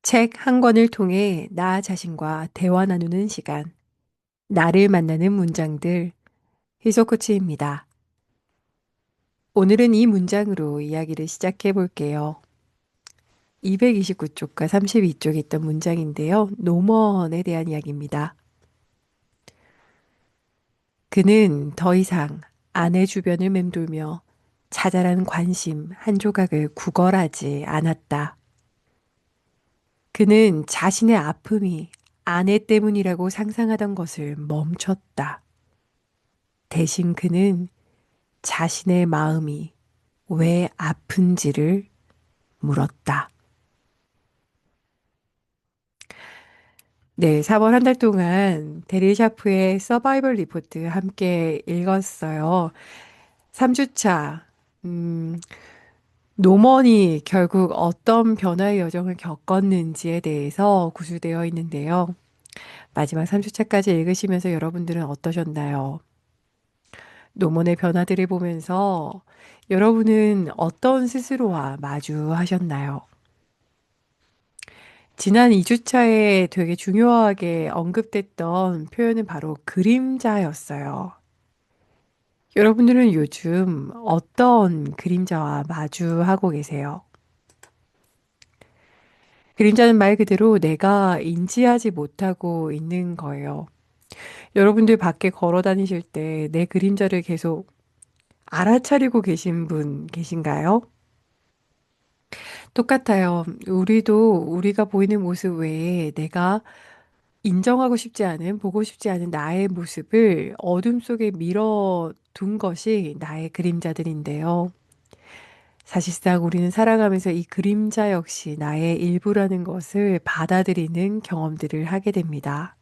책 한 권을 통해 나 자신과 대화 나누는 시간. 나를 만나는 문장들. 희소코치입니다. 오늘은 이 문장으로 이야기를 시작해 볼게요. 229쪽과 32쪽에 있던 문장인데요. 노먼에 대한 이야기입니다. 그는 더 이상 아내 주변을 맴돌며 자잘한 관심 한 조각을 구걸하지 않았다. 그는 자신의 아픔이 아내 때문이라고 상상하던 것을 멈췄다. 대신 그는 자신의 마음이 왜 아픈지를 물었다. 네, 4번 한 달 동안 데릴 샤프의 서바이벌 리포트 함께 읽었어요. 3주차, 노먼이 결국 어떤 변화의 여정을 겪었는지에 대해서 구술되어 있는데요. 마지막 3주차까지 읽으시면서 여러분들은 어떠셨나요? 노먼의 변화들을 보면서 여러분은 어떤 스스로와 마주하셨나요? 지난 2주차에 되게 중요하게 언급됐던 표현은 바로 그림자였어요. 여러분들은 요즘 어떤 그림자와 마주하고 계세요? 그림자는 말 그대로 내가 인지하지 못하고 있는 거예요. 여러분들 밖에 걸어 다니실 때 내 그림자를 계속 알아차리고 계신 분 계신가요? 똑같아요. 우리도 우리가 보이는 모습 외에 내가 인정하고 싶지 않은, 보고 싶지 않은 나의 모습을 어둠 속에 밀어둔 것이 나의 그림자들인데요. 사실상 우리는 살아가면서 이 그림자 역시 나의 일부라는 것을 받아들이는 경험들을 하게 됩니다.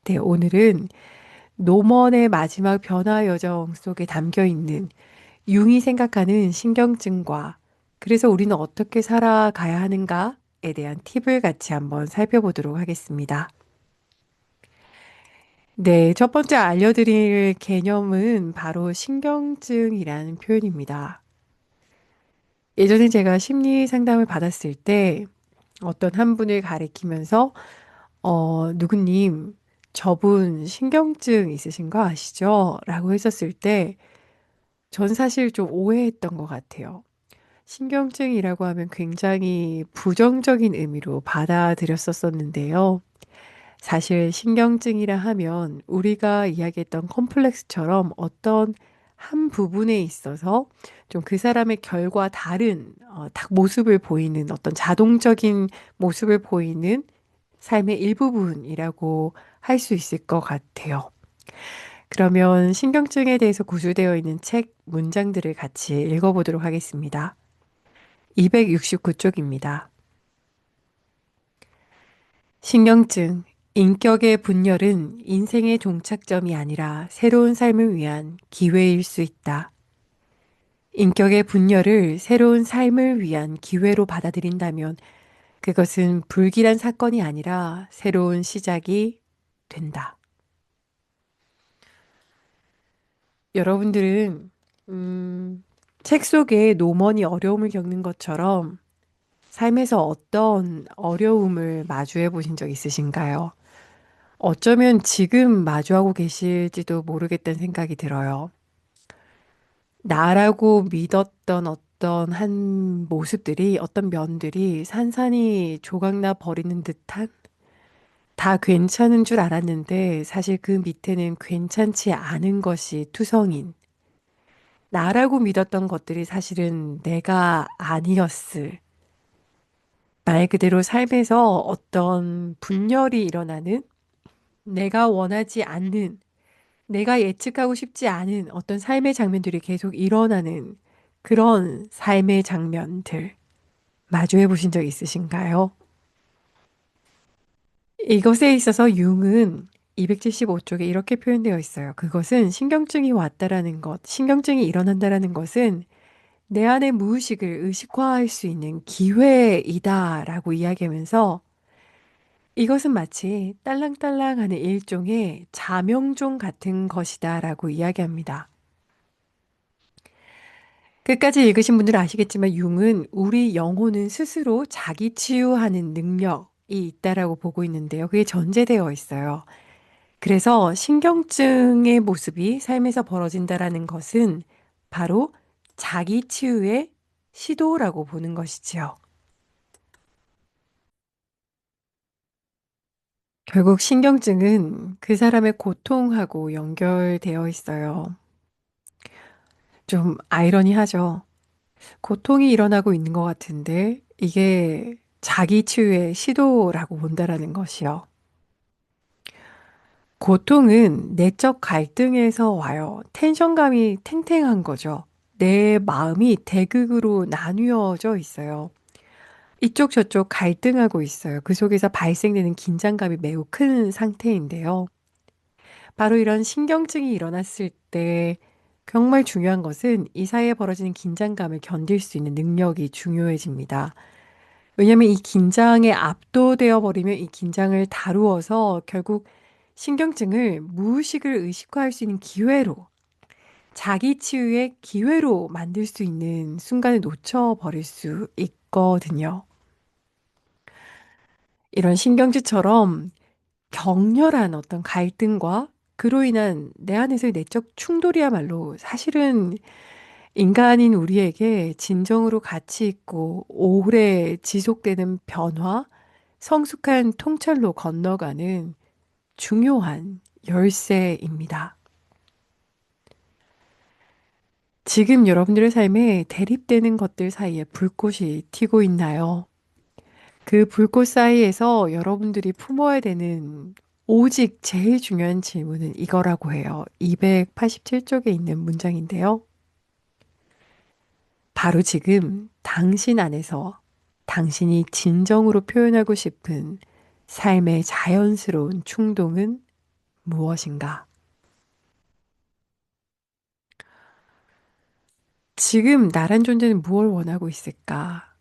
네, 오늘은 노먼의 마지막 변화 여정 속에 담겨 있는 융이 생각하는 신경증과 그래서 우리는 어떻게 살아가야 하는가에 대한 팁을 같이 한번 살펴보도록 하겠습니다. 네, 첫 번째 알려드릴 개념은 바로 신경증이라는 표현입니다. 예전에 제가 심리 상담을 받았을 때 어떤 한 분을 가리키면서 누구님, 저분 신경증 있으신 거 아시죠? 라고 했었을 때 전 사실 좀 오해했던 것 같아요. 신경증이라고 하면 굉장히 부정적인 의미로 받아들였었었는데요. 사실 신경증이라 하면 우리가 이야기했던 컴플렉스처럼 어떤 한 부분에 있어서 좀 그 사람의 결과 다른 모습을 보이는 어떤 자동적인 모습을 보이는 삶의 일부분이라고 할 수 있을 것 같아요. 그러면 신경증에 대해서 구술되어 있는 책 문장들을 같이 읽어보도록 하겠습니다. 269쪽입니다. 신경증, 인격의 분열은 인생의 종착점이 아니라 새로운 삶을 위한 기회일 수 있다. 인격의 분열을 새로운 삶을 위한 기회로 받아들인다면 그것은 불길한 사건이 아니라 새로운 시작이 된다. 여러분들은, 책 속에 노먼이 어려움을 겪는 것처럼 삶에서 어떤 어려움을 마주해 보신 적 있으신가요? 어쩌면 지금 마주하고 계실지도 모르겠다는 생각이 들어요. 나라고 믿었던 어떤 한 모습들이, 어떤 면들이 산산이 조각나 버리는 듯한 다 괜찮은 줄 알았는데 사실 그 밑에는 괜찮지 않은 것이 투성인 나라고 믿었던 것들이 사실은 내가 아니었을 말 그대로 삶에서 어떤 분열이 일어나는 내가 원하지 않는 내가 예측하고 싶지 않은 어떤 삶의 장면들이 계속 일어나는 그런 삶의 장면들 마주해 보신 적 있으신가요? 이것에 있어서 융은 275쪽에 이렇게 표현되어 있어요. 그것은 신경증이 왔다라는 것, 신경증이 일어난다라는 것은 내 안의 무의식을 의식화할 수 있는 기회이다라고 이야기하면서 이것은 마치 딸랑딸랑하는 일종의 자명종 같은 것이다라고 이야기합니다. 끝까지 읽으신 분들은 아시겠지만 융은 우리 영혼은 스스로 자기 치유하는 능력이 있다라고 보고 있는데요. 그게 전제되어 있어요. 그래서 신경증의 모습이 삶에서 벌어진다라는 것은 바로 자기 치유의 시도라고 보는 것이지요. 결국 신경증은 그 사람의 고통하고 연결되어 있어요. 좀 아이러니하죠. 고통이 일어나고 있는 것 같은데 이게 자기 치유의 시도라고 본다라는 것이요. 고통은 내적 갈등에서 와요. 텐션감이 탱탱한 거죠. 내 마음이 대극으로 나뉘어져 있어요. 이쪽 저쪽 갈등하고 있어요. 그 속에서 발생되는 긴장감이 매우 큰 상태인데요. 바로 이런 신경증이 일어났을 때 정말 중요한 것은 이 사이에 벌어지는 긴장감을 견딜 수 있는 능력이 중요해집니다. 왜냐하면 이 긴장에 압도되어 버리면 이 긴장을 다루어서 결국 신경증을 무의식을 의식화할 수 있는 기회로 자기 치유의 기회로 만들 수 있는 순간을 놓쳐버릴 수 있거든요. 이런 신경질처럼 격렬한 어떤 갈등과 그로 인한 내 안에서의 내적 충돌이야말로 사실은 인간인 우리에게 진정으로 가치 있고 오래 지속되는 변화, 성숙한 통찰로 건너가는 중요한 열쇠입니다. 지금 여러분들의 삶에 대립되는 것들 사이에 불꽃이 튀고 있나요? 그 불꽃 사이에서 여러분들이 품어야 되는 오직 제일 중요한 질문은 이거라고 해요. 287쪽에 있는 문장인데요. 바로 지금 당신 안에서 당신이 진정으로 표현하고 싶은 삶의 자연스러운 충동은 무엇인가? 지금 나란 존재는 무엇을 원하고 있을까?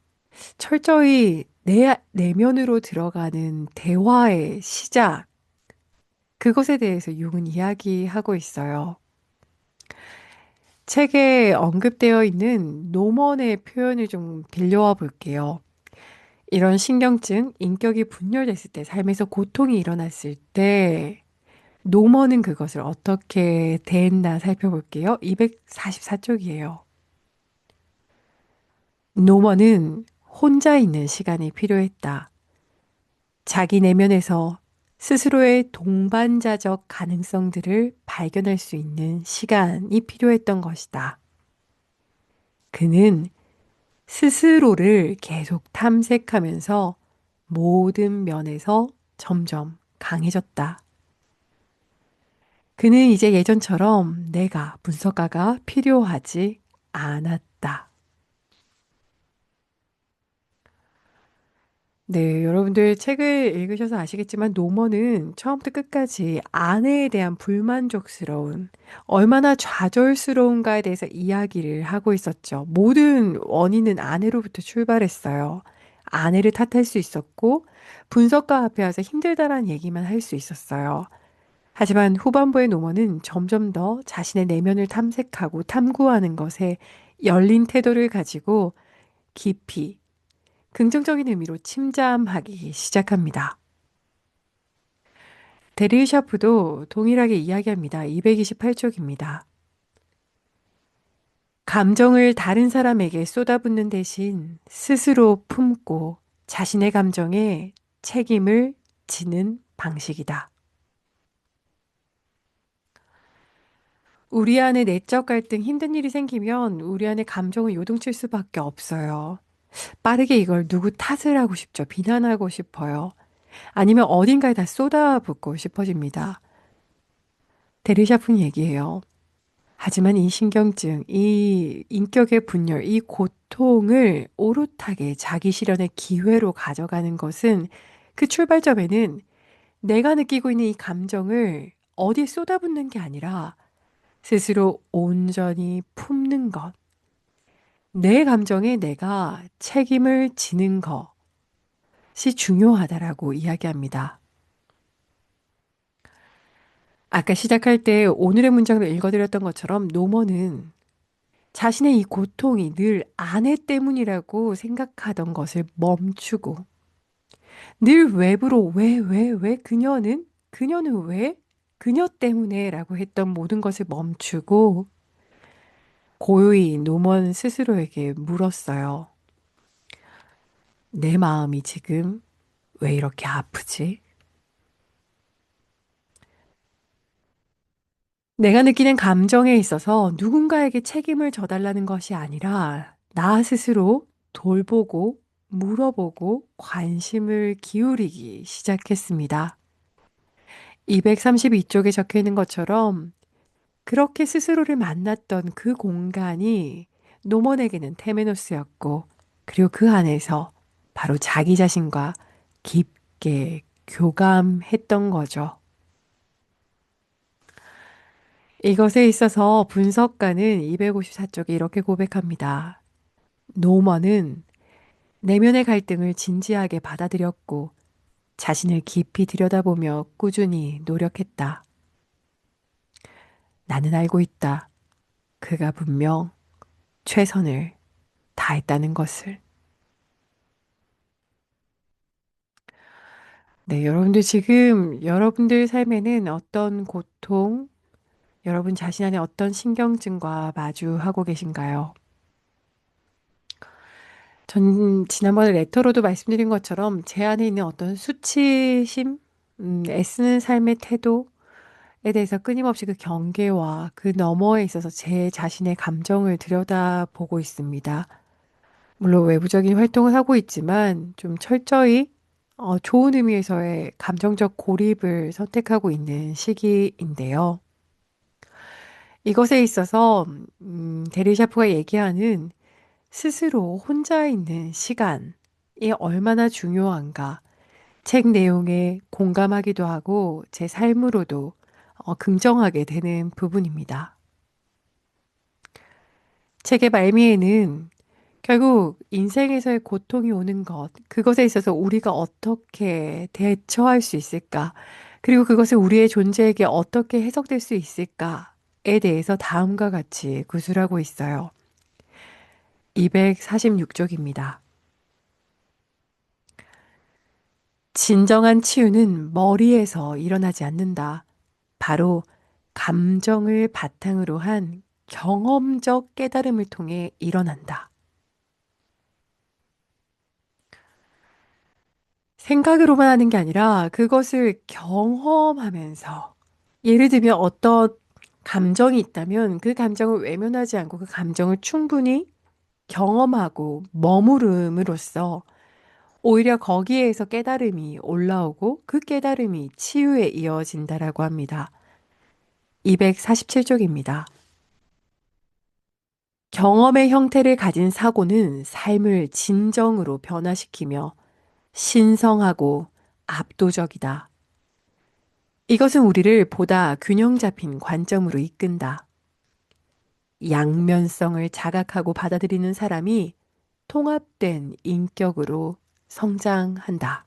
철저히 내 내면으로 들어가는 대화의 시작, 그것에 대해서 융은 이야기하고 있어요. 책에 언급되어 있는 노먼의 표현을 좀 빌려와 볼게요. 이런 신경증, 인격이 분열됐을 때, 삶에서 고통이 일어났을 때, 노먼은 그것을 어떻게 대했나 살펴볼게요. 244쪽이에요. 노먼은 혼자 있는 시간이 필요했다. 자기 내면에서 스스로의 동반자적 가능성들을 발견할 수 있는 시간이 필요했던 것이다. 그는 스스로를 계속 탐색하면서 모든 면에서 점점 강해졌다. 그는 이제 예전처럼 내가 분석가가 필요하지 않았다. 네, 여러분들 책을 읽으셔서 아시겠지만 노먼은 처음부터 끝까지 아내에 대한 불만족스러운, 얼마나 좌절스러운가에 대해서 이야기를 하고 있었죠. 모든 원인은 아내로부터 출발했어요. 아내를 탓할 수 있었고, 분석가 앞에 와서 힘들다라는 얘기만 할 수 있었어요. 하지만 후반부의 노먼은 점점 더 자신의 내면을 탐색하고 탐구하는 것에 열린 태도를 가지고 깊이 긍정적인 의미로 침잠하기 시작합니다. 데리 샤프도 동일하게 이야기합니다. 228쪽입니다. 감정을 다른 사람에게 쏟아붓는 대신 스스로 품고 자신의 감정에 책임을 지는 방식이다. 우리 안에 내적 갈등, 힘든 일이 생기면 우리 안에 감정을 요동칠 수밖에 없어요. 빠르게 이걸 누구 탓을 하고 싶죠. 비난하고 싶어요. 아니면 어딘가에 다 쏟아붓고 싶어집니다. 데르샤풍 얘기예요. 하지만 이 신경증, 이 인격의 분열, 이 고통을 오롯하게 자기 실현의 기회로 가져가는 것은 그 출발점에는 내가 느끼고 있는 이 감정을 어디에 쏟아붓는 게 아니라 스스로 온전히 품는 것. 내 감정에 내가 책임을 지는 것이 중요하다라고 이야기합니다. 아까 시작할 때 오늘의 문장을 읽어드렸던 것처럼 노먼은 자신의 이 고통이 늘 아내 때문이라고 생각하던 것을 멈추고 늘 외부로 왜, 그녀는 왜? 그녀 때문에 라고 했던 모든 것을 멈추고 고요히 노먼 스스로에게 물었어요. 내 마음이 지금 왜 이렇게 아프지? 내가 느끼는 감정에 있어서 누군가에게 책임을 져달라는 것이 아니라 나 스스로 돌보고 물어보고 관심을 기울이기 시작했습니다. 232쪽에 적혀 있는 것처럼 그렇게 스스로를 만났던 그 공간이 노먼에게는 테메노스였고, 그리고 그 안에서 바로 자기 자신과 깊게 교감했던 거죠. 이것에 있어서 분석가는 254쪽에 이렇게 고백합니다. 노먼은 내면의 갈등을 진지하게 받아들였고 자신을 깊이 들여다보며 꾸준히 노력했다. 나는 알고 있다. 그가 분명 최선을 다했다는 것을. 네, 여러분들 지금 여러분들 삶에는 어떤 고통, 여러분 자신 안에 어떤 신경증과 마주하고 계신가요? 전 지난번에 레터로도 말씀드린 것처럼 제 안에 있는 어떤 수치심, 애쓰는 삶의 태도에 대해서 끊임없이 그 경계와 그 너머에 있어서 제 자신의 감정을 들여다보고 있습니다. 물론 외부적인 활동을 하고 있지만 좀 철저히 좋은 의미에서의 감정적 고립을 선택하고 있는 시기인데요. 이것에 있어서 데리 샤프가 얘기하는 스스로 혼자 있는 시간이 얼마나 중요한가 책 내용에 공감하기도 하고 제 삶으로도 긍정하게 되는 부분입니다. 책의 말미에는 결국 인생에서의 고통이 오는 것, 그것에 있어서 우리가 어떻게 대처할 수 있을까? 그리고 그것을 우리의 존재에게 어떻게 해석될 수 있을까에 대해서 다음과 같이 구술하고 있어요. 246쪽입니다. 진정한 치유는 머리에서 일어나지 않는다. 바로 감정을 바탕으로 한 경험적 깨달음을 통해 일어난다. 생각으로만 하는 게 아니라 그것을 경험하면서 예를 들면 어떤 감정이 있다면 그 감정을 외면하지 않고 그 감정을 충분히 경험하고 머무름으로써 오히려 거기에서 깨달음이 올라오고 그 깨달음이 치유에 이어진다라고 합니다. 247쪽입니다. 경험의 형태를 가진 사고는 삶을 진정으로 변화시키며 신성하고 압도적이다. 이것은 우리를 보다 균형 잡힌 관점으로 이끈다. 양면성을 자각하고 받아들이는 사람이 통합된 인격으로 성장한다.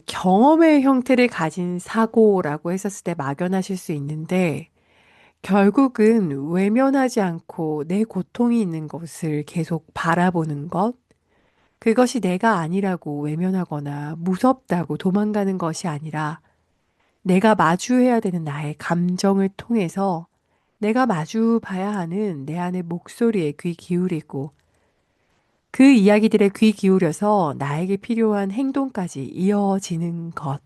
경험의 형태를 가진 사고라고 했었을 때 막연하실 수 있는데, 결국은 외면하지 않고 내 고통이 있는 것을 계속 바라보는 것, 그것이 내가 아니라고 외면하거나 무섭다고 도망가는 것이 아니라 내가 마주해야 되는 나의 감정을 통해서 내가 마주 봐야 하는 내 안의 목소리에 귀 기울이고 그 이야기들에 귀 기울여서 나에게 필요한 행동까지 이어지는 것.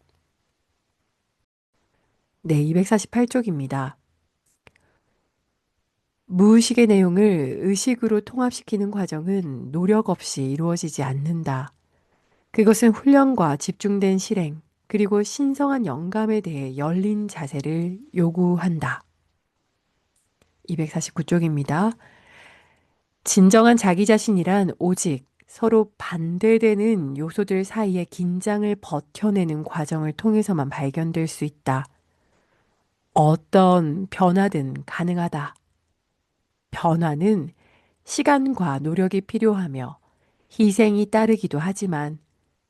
네, 248쪽입니다. 무의식의 내용을 의식으로 통합시키는 과정은 노력 없이 이루어지지 않는다. 그것은 훈련과 집중된 실행, 그리고 신성한 영감에 대해 열린 자세를 요구한다. 249쪽입니다. 진정한 자기 자신이란 오직 서로 반대되는 요소들 사이의 긴장을 버텨내는 과정을 통해서만 발견될 수 있다. 어떤 변화든 가능하다. 변화는 시간과 노력이 필요하며 희생이 따르기도 하지만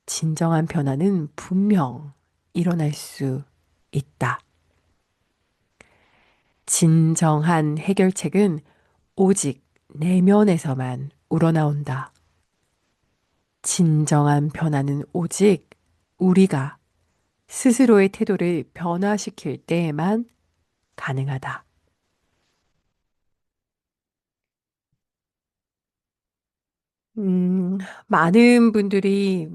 진정한 변화는 분명 일어날 수 있다. 진정한 해결책은 오직 내면에서만 우러나온다. 진정한 변화는 오직 우리가 스스로의 태도를 변화시킬 때에만 가능하다. 음, 많은 분들이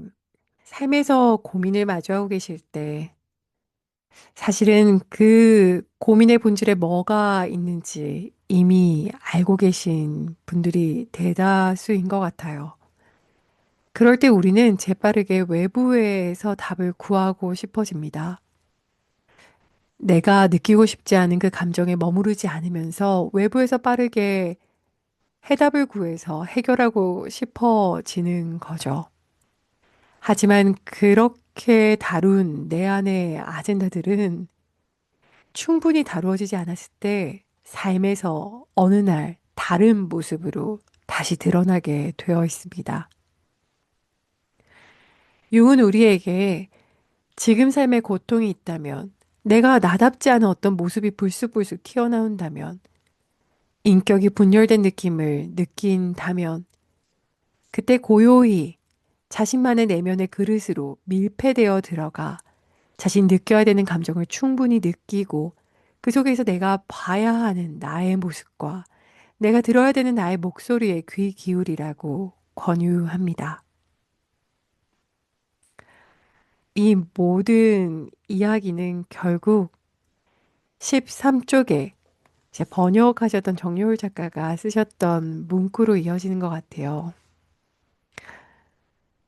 삶에서 고민을 마주하고 계실 때 사실은 그 고민의 본질에 뭐가 있는지 이미 알고 계신 분들이 대다수인 것 같아요. 그럴 때 우리는 재빠르게 외부에서 답을 구하고 싶어집니다. 내가 느끼고 싶지 않은 그 감정에 머무르지 않으면서 외부에서 빠르게 해답을 구해서 해결하고 싶어지는 거죠. 하지만 그렇게 다룬 내 안의 아젠다들은 충분히 다루어지지 않았을 때 삶에서 어느 날 다른 모습으로 다시 드러나게 되어 있습니다. 융은 우리에게 지금 삶에 고통이 있다면, 내가 나답지 않은 어떤 모습이 불쑥불쑥 튀어나온다면, 인격이 분열된 느낌을 느낀다면, 그때 고요히 자신만의 내면의 그릇으로 밀폐되어 들어가 자신 느껴야 되는 감정을 충분히 느끼고 그 속에서 내가 봐야 하는 나의 모습과 내가 들어야 되는 나의 목소리에 귀 기울이라고 권유합니다. 이 모든 이야기는 결국 13쪽에 제 번역하셨던 정여울 작가가 쓰셨던 문구로 이어지는 것 같아요.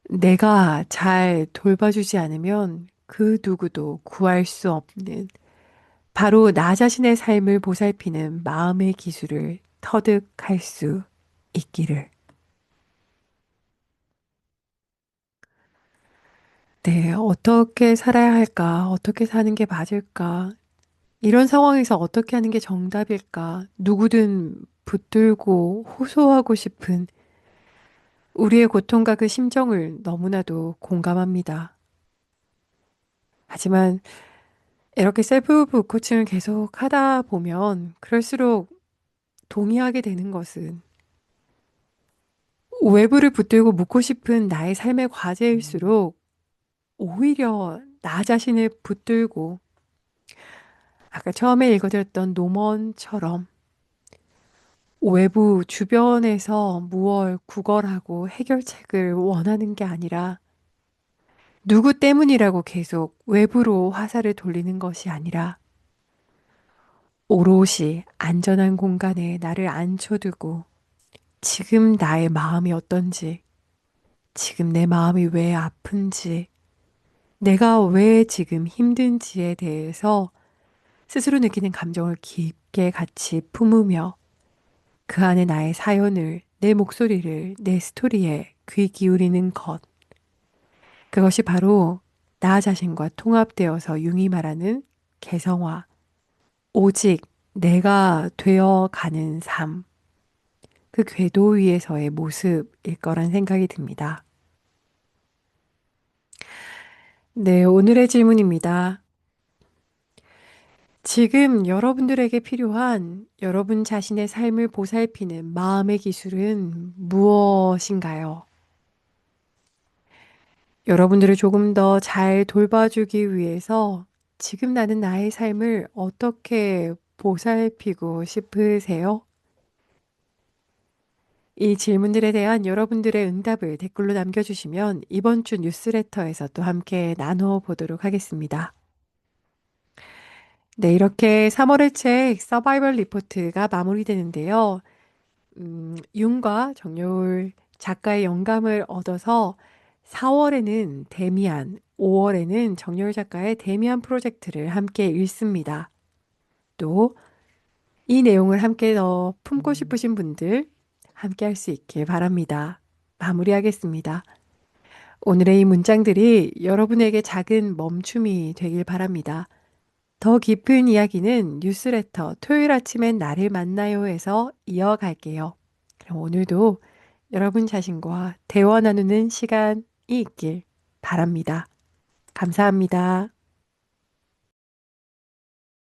내가 잘 돌봐주지 않으면 그 누구도 구할 수 없는 바로 나 자신의 삶을 보살피는 마음의 기술을 터득할 수 있기를. 네, 어떻게 살아야 할까? 어떻게 사는 게 맞을까? 이런 상황에서 어떻게 하는 게 정답일까? 누구든 붙들고 호소하고 싶은 우리의 고통과 그 심정을 너무나도 공감합니다. 하지만 이렇게 셀프 코칭을 계속 하다 보면 그럴수록 동의하게 되는 것은 외부를 붙들고 묻고 싶은 나의 삶의 과제일수록 오히려 나 자신을 붙들고 아까 처음에 읽어드렸던 노먼처럼 외부 주변에서 무얼 구걸하고 해결책을 원하는 게 아니라 누구 때문이라고 계속 외부로 화살을 돌리는 것이 아니라 오롯이 안전한 공간에 나를 앉혀두고 지금 나의 마음이 어떤지, 지금 내 마음이 왜 아픈지, 내가 왜 지금 힘든지에 대해서 스스로 느끼는 감정을 깊게 같이 품으며 그 안에 나의 사연을, 내 목소리를, 내 스토리에 귀 기울이는 것. 그것이 바로 나 자신과 통합되어서 융이 말하는 개성화, 오직 내가 되어 가는 삶, 그 궤도 위에서의 모습일 거란 생각이 듭니다. 네, 오늘의 질문입니다. 지금 여러분들에게 필요한 여러분 자신의 삶을 보살피는 마음의 기술은 무엇인가요? 여러분들을 조금 더 잘 돌봐주기 위해서 지금 나는 나의 삶을 어떻게 보살피고 싶으세요? 이 질문들에 대한 여러분들의 응답을 댓글로 남겨주시면 이번 주 뉴스레터에서 또 함께 나눠보도록 하겠습니다. 네, 이렇게 3월의 책 서바이벌 리포트가 마무리되는데요. 윤과 정여울 작가의 영감을 얻어서 4월에는 데미안, 5월에는 정여울 작가의 데미안 프로젝트를 함께 읽습니다. 또 이 내용을 함께 더 품고 싶으신 분들 함께 할 수 있길 바랍니다. 마무리하겠습니다. 오늘의 이 문장들이 여러분에게 작은 멈춤이 되길 바랍니다. 더 깊은 이야기는 뉴스레터 토요일 아침엔 나를 만나요에서 이어갈게요. 그럼 오늘도 여러분 자신과 대화 나누는 시간이 있길 바랍니다. 감사합니다.